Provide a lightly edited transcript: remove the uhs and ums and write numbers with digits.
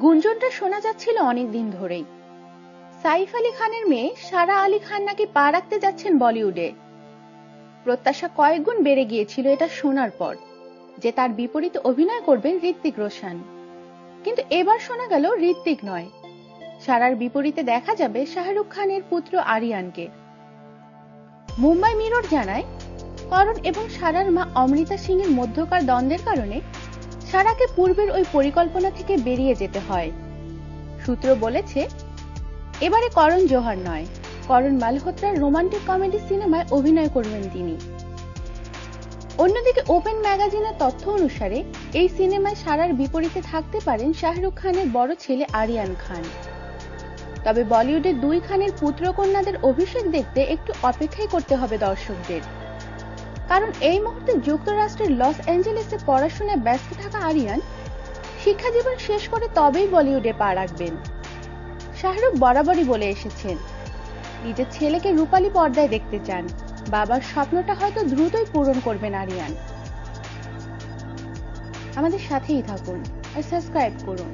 গুঞ্জনটা শোনা যাচ্ছিল অনেকদিন ধরেই। সাইফ আলী খানের মেয়ে সারা আলী খান নাকি পা রাখতে যাচ্ছেন বলিউডে। প্রত্যাশা কয়েক গুণ বেড়ে গিয়েছিল এটা শোনার পর যে তার বিপরীতে অভিনয় করবেন ঋত্বিক রোশন। কিন্তু এবার শোনা গেল ঋত্বিক নয়, সারার বিপরীতে দেখা যাবে শাহরুখ খানের পুত্র আরিয়ানকে। মুম্বাই মিরর জানায়, করণ এবং সারার মা অমৃতা সিং এর মধ্যকার দ্বন্দ্বের কারণে সারাকে পূর্বের ওই পরিকল্পনা থেকে বেরিয়ে যেতে হয়। সূত্র বলেছে, এবারে করণ জোহর নয়, করণ মালহোত্রার রোমান্টিক কমেডি সিনেমায় অভিনয় করবেন তিনি। অন্যদিকে ওপেন ম্যাগাজিনের তথ্য অনুসারে এই সিনেমায় সারার বিপরীতে থাকতে পারেন শাহরুখ খানের বড় ছেলে আরিয়ান খান। তবে বলিউডের দুই খানের পুত্র কন্যাদের অভিষেক দেখতে একটু অপেক্ষাই করতে হবে দর্শকদের, কারণ এই মুহূর্তে যুক্তরাষ্ট্রের লস অ্যাঞ্জেলেসে পড়াশোনায় ব্যস্ত থাকা আরিয়ান শিক্ষা জীবন শেষ করে তবেই বলিউডে পা রাখবেন। শাহরুখ বরাবরই বলে এসেছেন, নিজের ছেলেকে রূপালী পর্দায় দেখতে চান। বাবার স্বপ্নটা হয়তো দ্রুতই পূরণ করবেন আরিয়ান। আমাদের সাথেই থাকুন আর সাবস্ক্রাইব করুন।